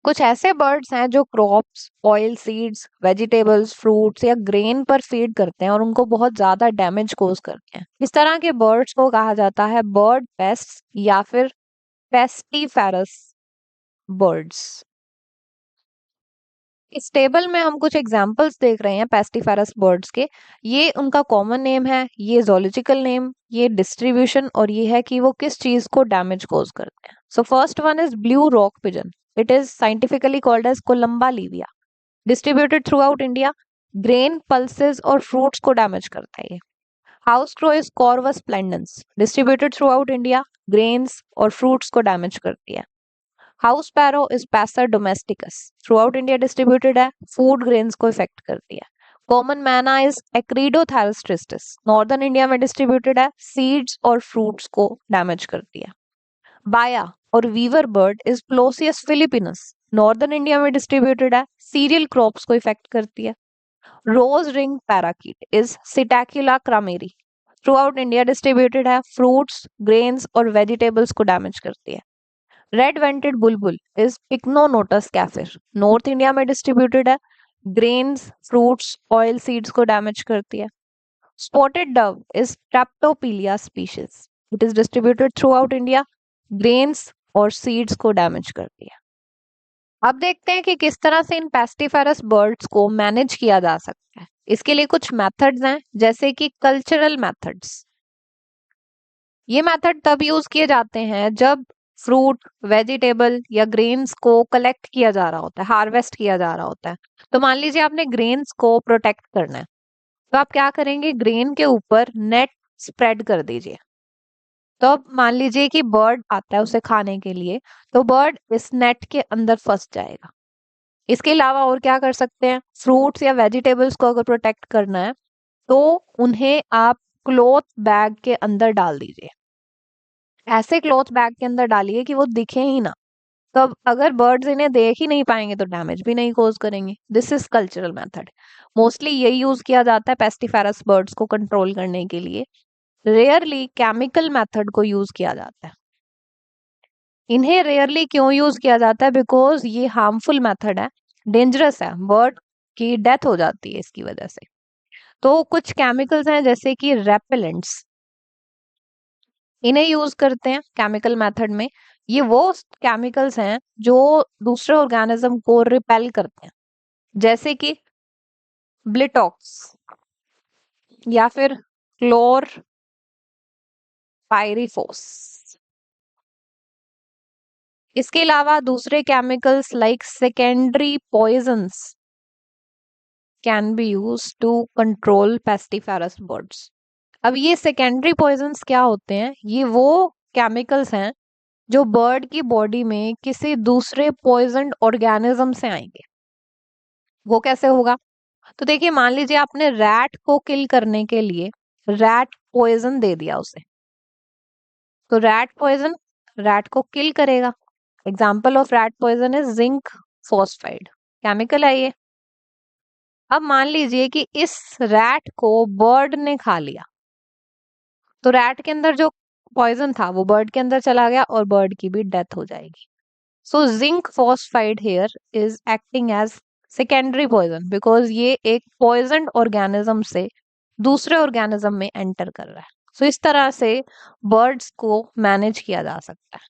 कुछ ऐसे बर्ड्स हैं जो crops, oil seeds, vegetables, fruits या ग्रेन पर फीड करते हैं और उनको बहुत ज्यादा डैमेज कोज करते हैं। इस तरह के बर्ड्स को कहा जाता है बर्ड पेस्ट या फिर पेस्टिफेरस बर्ड्स। इस टेबल में हम कुछ एग्जांपल्स देख रहे हैं पेस्टिफेरस बर्ड्स के। ये उनका कॉमन नेम है, ये जोलॉजिकल नेम, ये डिस्ट्रीब्यूशन और ये है कि वो किस चीज को डैमेज कोज करते हैं। So first one is blue rock pigeon. It is scientifically called as Columba livia, distributed throughout India. Grain, pulses और फ्रूट्स को डैमेज करता है ये। House crow is Corvus splendens, distributed throughout India. Grains और fruits को damage करती है। House sparrow is Passer domesticus, throughout India distributed है, फूड ग्रेन्स को इफेक्ट करती है। Common myna is Acridotheres tristis, northern India में distributed है, सीड्स और फ्रूट्स को डैमेज करती है। बाया और weaver bird is Ploceus philippinus, northern India में डिस्ट्रीब्यूटेड है, सीरियल क्रॉप्स को इफेक्ट करती है। Rose ring parakeet is Psittacula krameri, throughout India distributed है, फ्रूट्स, ग्रेन्स और वेजिटेबल्स को डैमेज करती है। Red vented bulbul is Pycnonotus cafer, north India में डिस्ट्रीब्यूटेड है, ग्रेन्स, फ्रूट्स, ऑयल सीड्स को डैमेज करती है। Spotted dove is ट्रैप्टोपिलिया species, it is distributed throughout India, grains और सीड्स को डैमेज करती है। अब देखते हैं कि किस तरह से इन पेस्टिफेरस बर्ड्स को मैनेज किया जा सकता है। इसके लिए कुछ मेथड्स हैं, जैसे कि कल्चरल मेथड्स। ये मेथड तब यूज किए जाते हैं जब फ्रूट, वेजिटेबल या ग्रेन्स को कलेक्ट किया जा रहा होता है, हार्वेस्ट किया जा रहा होता है। तो मान लीजिए आपने ग्रेन्स को प्रोटेक्ट करना है, तो आप क्या करेंगे, ग्रेन के ऊपर नेट स्प्रेड कर दीजिए। तो अब मान लीजिए कि बर्ड आता है उसे खाने के लिए, तो बर्ड इस नेट के अंदर फंस जाएगा। इसके अलावा और क्या कर सकते हैं, फ्रूट्स या वेजिटेबल्स को अगर प्रोटेक्ट करना है तो उन्हें आप क्लॉथ बैग के अंदर डाल दीजिए। ऐसे क्लॉथ बैग के अंदर डालिए कि वो दिखे ही ना। तो अब अगर बर्ड्स इन्हें देख ही नहीं पाएंगे तो डैमेज भी नहीं कोज करेंगे। This is cultural method. Mostly यही यूज किया जाता है पेस्टिफेरस बर्ड्स को कंट्रोल करने के लिए। रेयरली केमिकल मेथड को यूज किया जाता है। इन्हें रेयरली क्यों यूज किया जाता है, बिकॉज ये हार्मफुल मेथड है, डेंजरस है, बर्ड की डेथ हो जाती है इसकी वजह से। तो कुछ केमिकल्स हैं जैसे कि रेपेलेंट्स, इन्हें यूज करते हैं केमिकल मेथड में। ये वो केमिकल्स हैं जो दूसरे ऑर्गेनिज्म को रिपेल करते हैं, जैसे कि ब्लिटॉक्स या फिर क्लोर पायरिफोस। इसके अलावा दूसरे chemicals like secondary poisons can be use to control pestiferous birds. अब ये सेकेंडरी पॉइजन्स क्या होते हैं, ये वो केमिकल्स हैं जो बर्ड की बॉडी में किसी दूसरे पॉइजन ऑर्गेनिज्म से आएंगे। वो कैसे होगा, तो देखिए मान लीजिए आपने रैट को किल करने के लिए रैट पॉइजन दे दिया उसे, तो रैट पॉइजन रैट को किल करेगा। Example of rat poison is zinc phosphide, chemical है ये। अब मान लीजिए कि इस रैट को बर्ड ने खा लिया, तो रैट के अंदर जो पॉइजन था वो बर्ड के अंदर चला गया और बर्ड की भी डेथ हो जाएगी। So zinc phosphide here is acting as secondary poison, because ये एक पॉइजन ऑर्गेनिज्म से दूसरे ऑर्गेनिज्म में एंटर कर रहा है। सो इस तरह से बर्ड्स को मैनेज किया जा सकता है।